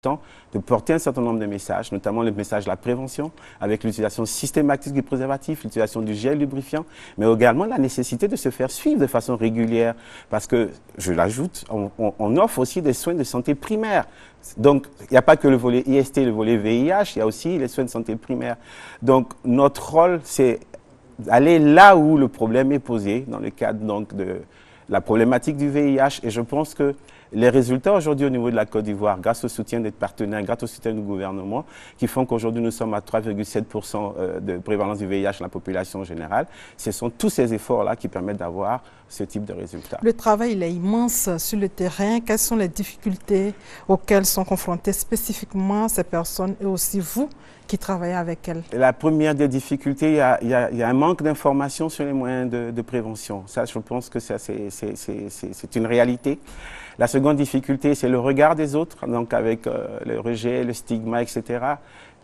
de porter un certain nombre de messages, notamment le message de la prévention, avec l'utilisation systématique du préservatif, l'utilisation du gel lubrifiant, mais également la nécessité de se faire suivre de façon régulière, parce que, je l'ajoute, on offre aussi des soins de santé primaires. Donc, il n'y a pas que le volet IST, le volet VIH, il y a aussi les soins de santé primaire. Donc, notre rôle, c'est d'aller là où le problème est posé, dans le cadre donc, de la problématique du VIH, et je pense que les résultats aujourd'hui au niveau de la Côte d'Ivoire, grâce au soutien des partenaires, grâce au soutien du gouvernement, qui font qu'aujourd'hui nous sommes à 3,7% de prévalence du VIH dans la population générale, ce sont tous ces efforts-là qui permettent d'avoir ce type de résultats. Le travail il est immense sur le terrain. Quelles sont les difficultés auxquelles sont confrontées spécifiquement ces personnes et aussi vous qui travaillez avec elles? La première des difficultés, il y a un manque d'informations sur les moyens de prévention. Ça, je pense que c'est une réalité. La seconde difficulté, c'est le regard des autres, donc avec le rejet, le stigma, etc.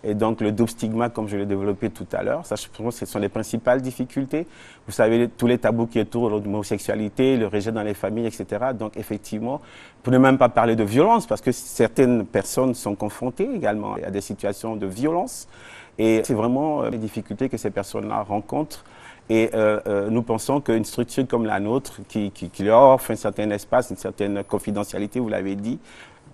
Et donc le double stigma, comme je l'ai développé tout à l'heure. Ça, je pense que ce sont les principales difficultés. Vous savez, tous les tabous qui entourent l'homosexualité, le rejet dans les familles, etc. Donc effectivement, pour ne même pas parler de violence, parce que certaines personnes sont confrontées également à des situations de violence. Et c'est vraiment les difficultés que ces personnes-là rencontrent. Et nous pensons qu'une structure comme la nôtre, qui leur offre un certain espace, une certaine confidentialité, vous l'avez dit,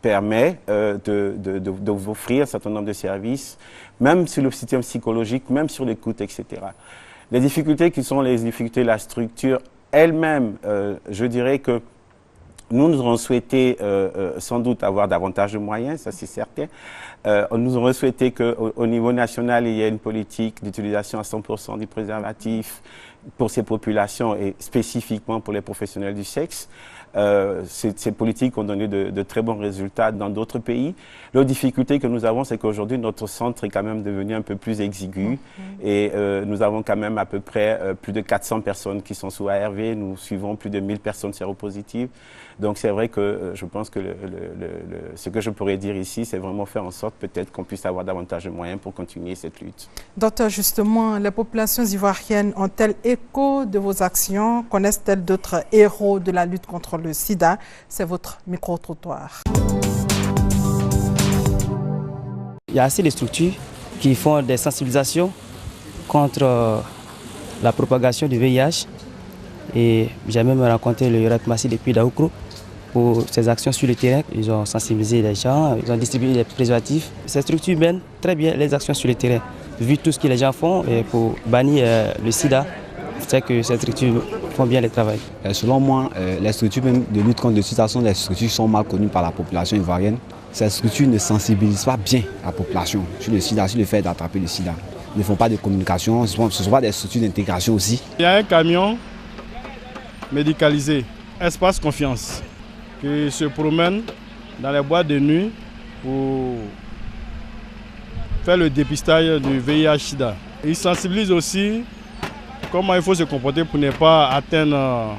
permet de vous offrir un certain nombre de services, même sur le système psychologique, même sur l'écoute, etc. Les difficultés qui sont les difficultés de la structure elle-même, je dirais que nous aurons souhaité sans doute avoir davantage de moyens, ça c'est certain. Nous aurons souhaité qu'au niveau national, il y ait une politique d'utilisation à 100% du préservatif pour ces populations et spécifiquement pour les professionnels du sexe. Ces politiques ont donné de très bons résultats dans d'autres pays. L'autre difficulté que nous avons, c'est qu'aujourd'hui, notre centre est quand même devenu un peu plus exigu. Et nous avons quand même à peu près plus de 400 personnes qui sont sous ARV. Nous suivons plus de 1000 personnes séropositives. Donc c'est vrai que je pense que ce que je pourrais dire ici, c'est vraiment faire en sorte peut-être qu'on puisse avoir davantage de moyens pour continuer cette lutte. Docteur, justement, les populations ivoiriennes ont-elles écho de vos actions? Connaissent-elles d'autres héros de la lutte contre le sida? C'est votre micro-trottoir. Il y a assez de structures qui font des sensibilisations contre la propagation du VIH. Et j'ai même rencontré le Rat Massi depuis Daoukro pour ses actions sur le terrain. Ils ont sensibilisé les gens, ils ont distribué les préservatifs. Ces structures mènent très bien les actions sur le terrain. Vu tout ce que les gens font et pour bannir le sida, c'est que ces structures font bien le travail. Selon moi, les structures même de lutte contre le sida sont des structures qui sont mal connues par la population ivoirienne. Ces structures ne sensibilisent pas bien la population sur le sida, sur le fait d'attraper le sida. Ils ne font pas de communication, ce ne sont pas des structures d'intégration aussi. Il y a un camion médicalisé, Espace Confiance, qui se promène dans les boîtes de nuit pour faire le dépistage du VIH-Sida. Il sensibilise aussi comment il faut se comporter pour ne pas atteindre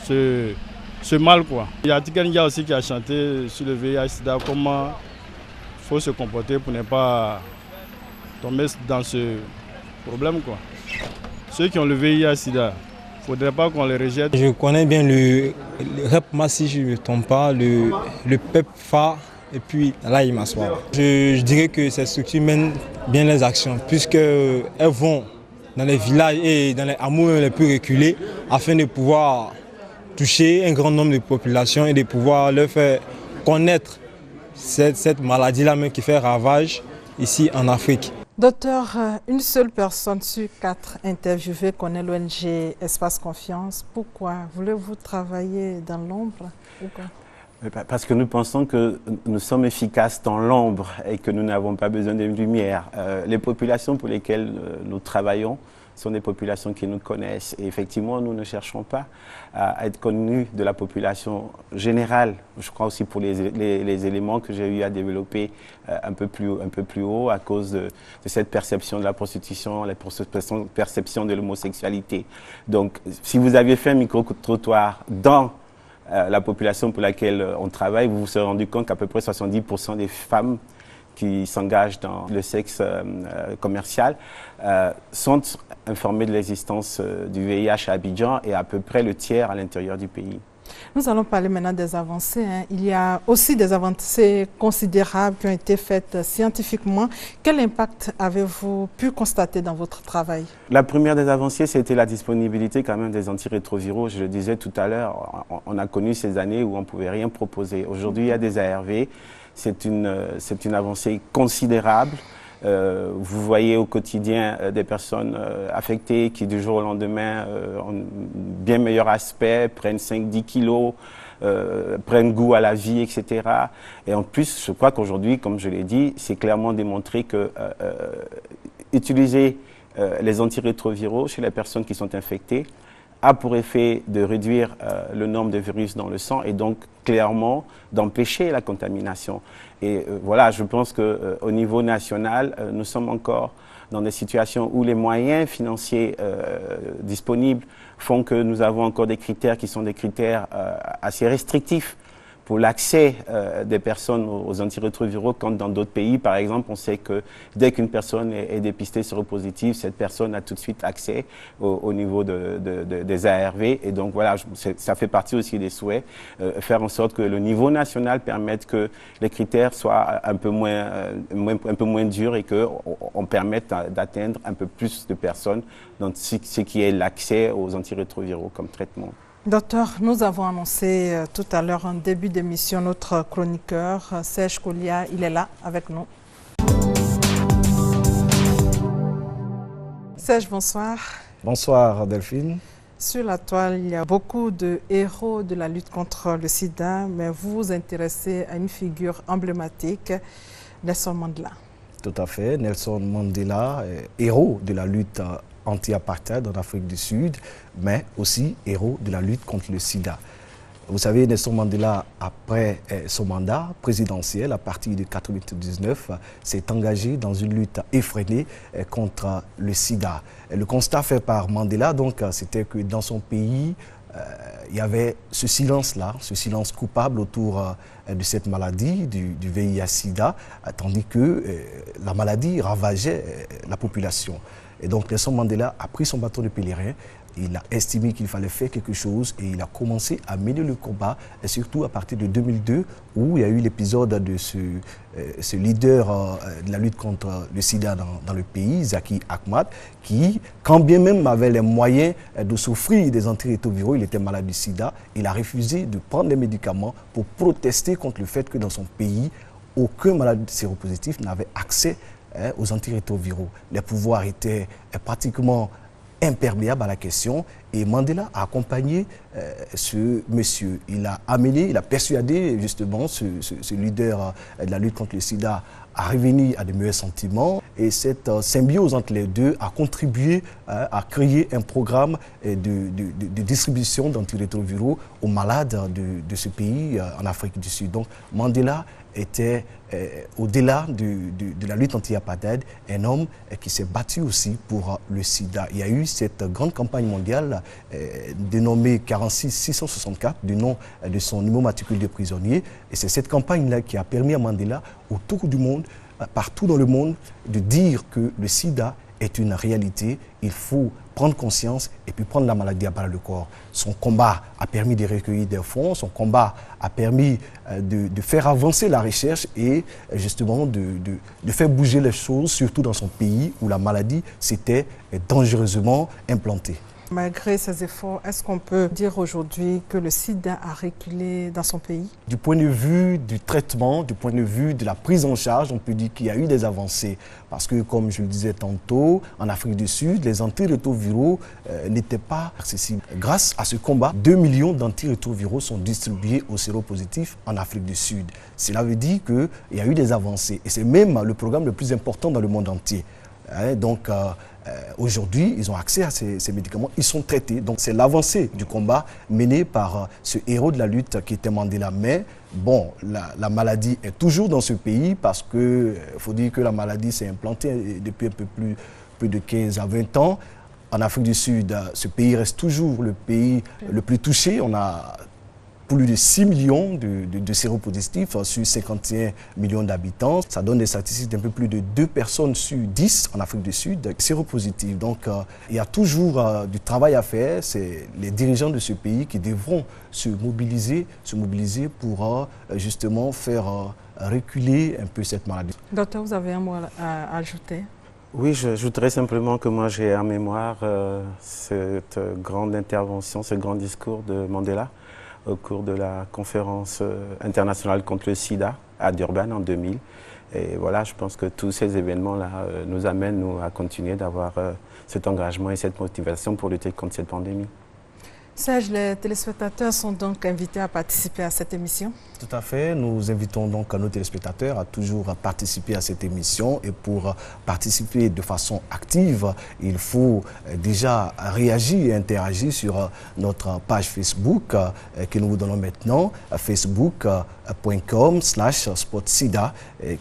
ce mal, quoi. Il y a Tikenja aussi qui a chanté sur le VIH-Sida, comment il faut se comporter pour ne pas tomber dans ce problème, quoi. Ceux qui ont le VIH-Sida, il ne faudrait pas qu'on les rejette. Je connais bien le Rap Massi, si je ne me trompe pas, le PEPFA et puis là, il m'assoit. Je dirais que ces structures mènent bien les actions, puisqu'elles vont dans les villages et dans les hameaux les plus reculés afin de pouvoir toucher un grand nombre de populations et de pouvoir leur faire connaître cette maladie-là même qui fait ravage ici en Afrique. Docteur, une seule personne sur 4 interviewées connaît l'ONG Espace Confiance. Pourquoi? Voulez-vous travailler dans l'ombre? Parce que nous pensons que nous sommes efficaces dans l'ombre et que nous n'avons pas besoin de lumière. Les populations pour lesquelles nous travaillons sont des populations qui nous connaissent. Et effectivement, nous ne cherchons pas à être connus de la population générale. Je crois aussi pour les éléments que j'ai eu à développer un peu plus haut à cause de cette perception de la prostitution, la perception de l'homosexualité. Donc, si vous aviez fait un micro-trottoir dans la population pour laquelle on travaille, vous vous serez rendu compte qu'à peu près 70% des femmes qui s'engagent dans le sexe commercial sont informés de l'existence du VIH à Abidjan et à peu près le tiers à l'intérieur du pays. Nous allons parler maintenant des avancées. Il y a aussi des avancées considérables qui ont été faites scientifiquement. Quel impact avez-vous pu constater dans votre travail? La première des avancées, c'était la disponibilité quand même des antirétroviraux. Je le disais tout à l'heure, on a connu ces années où on ne pouvait rien proposer. Aujourd'hui, il y a des ARV. C'est une avancée considérable. Vous voyez au quotidien des personnes affectées qui du jour au lendemain ont un bien meilleur aspect, prennent 5-10 kilos, prennent goût à la vie, etc. Et en plus, je crois qu'aujourd'hui, comme je l'ai dit, c'est clairement démontré que utiliser les antirétroviraux chez les personnes qui sont infectées a pour effet de réduire le nombre de virus dans le sang et donc clairement d'empêcher la contamination. Et voilà, je pense qu'au niveau national, nous sommes encore dans des situations où les moyens financiers disponibles font que nous avons encore des critères qui sont des critères assez restrictifs pour l'accès des personnes aux antirétroviraux, quand dans d'autres pays, par exemple, on sait que dès qu'une personne est dépistée séropositive, cette personne a tout de suite accès au niveau des ARV. Et donc voilà, ça fait partie aussi des souhaits, faire en sorte que le niveau national permette que les critères soient un peu moins durs et qu'on permette d'atteindre un peu plus de personnes dans ce qui est l'accès aux antirétroviraux comme traitement. Docteur, nous avons annoncé tout à l'heure en début d'émission notre chroniqueur, Serge Kolia, il est là avec nous. Serge, bonsoir. Bonsoir Delphine. Sur la toile, il y a beaucoup de héros de la lutte contre le sida, mais vous vous intéressez à une figure emblématique, Nelson Mandela. Tout à fait, Nelson Mandela, héros de la lutte anti-apartheid en Afrique du Sud, mais aussi héros de la lutte contre le sida. Vous savez, Nelson Mandela, après son mandat présidentiel, à partir de 1999, s'est engagé dans une lutte effrénée contre le sida. Et le constat fait par Mandela, donc, c'était que dans son pays, il y avait ce silence-là, ce silence coupable autour de cette maladie, du VIH-Sida, tandis que la maladie ravageait la population. Et donc Nelson Mandela a pris son bâton de pèlerin, il a estimé qu'il fallait faire quelque chose et il a commencé à mener le combat, et surtout à partir de 2002 où il y a eu l'épisode de ce leader de la lutte contre le sida dans le pays, Zaki Ahmad, qui, quand bien même avait les moyens de souffrir des antirétroviraux, il était malade du sida, il a refusé de prendre les médicaments pour protester contre le fait que dans son pays, aucun malade séropositif n'avait accès aux antirétroviraux. Les pouvoirs étaient pratiquement imperméables à la question et Mandela a accompagné ce monsieur. Il a amené, il a persuadé justement ce leader de la lutte contre le sida à revenir à de meilleurs sentiments et cette symbiose entre les deux a contribué à créer un programme de distribution d'antirétroviraux aux malades de ce pays en Afrique du Sud. Donc Mandela était, au-delà de la lutte anti-apartheid, un homme qui s'est battu aussi pour le sida. Il y a eu cette grande campagne mondiale dénommée 46-664, du nom de son numéro matricule de prisonnier. Et c'est cette campagne-là qui a permis à Mandela, autour du monde, partout dans le monde, de dire que le sida est une réalité. Il faut prendre conscience et puis prendre la maladie à bras le corps. Son combat a permis de recueillir des fonds, son combat a permis de faire avancer la recherche et justement de faire bouger les choses, surtout dans son pays où la maladie s'était dangereusement implantée. Malgré ces efforts, est-ce qu'on peut dire aujourd'hui que le sida a reculé dans son pays? Du point de vue du traitement, du point de vue de la prise en charge, on peut dire qu'il y a eu des avancées. Parce que, comme je le disais tantôt, en Afrique du Sud, les antirétroviraux n'étaient pas accessibles. Grâce à ce combat, 2 millions d'antirétroviraux sont distribués aux séropositifs en Afrique du Sud. Cela veut dire qu'il y a eu des avancées. Et c'est même le programme le plus important dans le monde entier. Donc, aujourd'hui, ils ont accès à ces médicaments, ils sont traités. Donc, c'est l'avancée du combat mené par ce héros de la lutte qui était Mandela. Mais, bon, la maladie est toujours dans ce pays parce qu'il faut dire que la maladie s'est implantée depuis un peu plus de 15 à 20 ans. En Afrique du Sud, ce pays reste toujours le pays le plus touché. On a plus de 6 millions de séropositifs sur 51 millions d'habitants. Ça donne des statistiques d'un peu plus de 2 personnes sur 10 en Afrique du Sud séropositives. Donc il y a toujours du travail à faire. C'est les dirigeants de ce pays qui devront se mobiliser pour justement faire reculer un peu cette maladie. Docteur, vous avez un mot à ajouter? Oui, j'ajouterais simplement que moi j'ai en mémoire cette grande intervention, ce grand discours de Mandela au cours de la conférence internationale contre le sida à Durban en 2000. Et voilà, je pense que tous ces événements-là nous amènent à continuer d'avoir cet engagement et cette motivation pour lutter contre cette pandémie. Serge, les téléspectateurs sont donc invités à participer à cette émission? Tout à fait. Nous invitons donc nos téléspectateurs à toujours participer à cette émission. Et pour participer de façon active, il faut déjà réagir et interagir sur notre page Facebook que nous vous donnons maintenant, facebook.com/sportsida,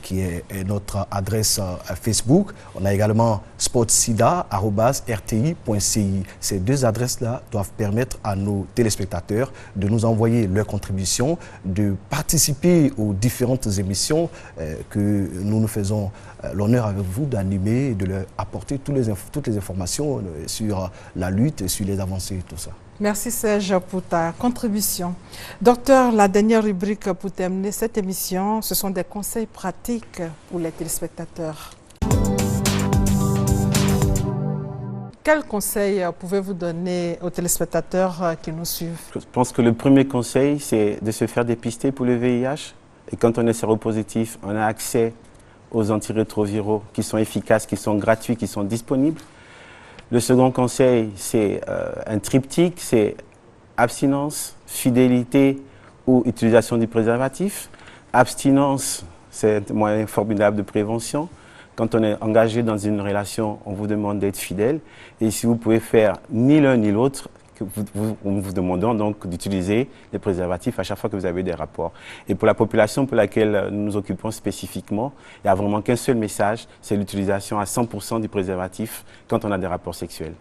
qui est notre adresse Facebook. On a également sportsida@rti.ci. Ces deux adresses-là doivent permettre à nos téléspectateurs de nous envoyer leurs contributions, de participer aux différentes émissions que nous faisons l'honneur avec vous d'animer et de leur apporter toutes les informations sur la lutte et sur les avancées et tout ça. Merci Serge pour ta contribution. Docteur, la dernière rubrique pour terminer cette émission, ce sont des conseils pratiques pour les téléspectateurs. Quels conseils pouvez-vous donner aux téléspectateurs qui nous suivent? Je pense que le premier conseil, c'est de se faire dépister pour le VIH. Et quand on est séropositif, on a accès aux antirétroviraux qui sont efficaces, qui sont gratuits, qui sont disponibles. Le second conseil, c'est un triptyque, c'est abstinence, fidélité ou utilisation du préservatif. Abstinence, c'est un moyen formidable de prévention. Quand on est engagé dans une relation, on vous demande d'être fidèle. Et si vous pouvez faire ni l'un ni l'autre, nous vous demandons donc d'utiliser les préservatifs à chaque fois que vous avez des rapports. Et pour la population pour laquelle nous nous occupons spécifiquement, il n'y a vraiment qu'un seul message, c'est l'utilisation à 100% du préservatif quand on a des rapports sexuels.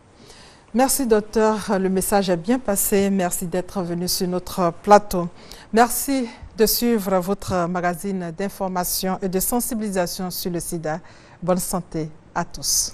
Merci docteur, le message est bien passé. Merci d'être venu sur notre plateau. Merci de suivre votre magazine d'information et de sensibilisation sur le sida. Bonne santé à tous.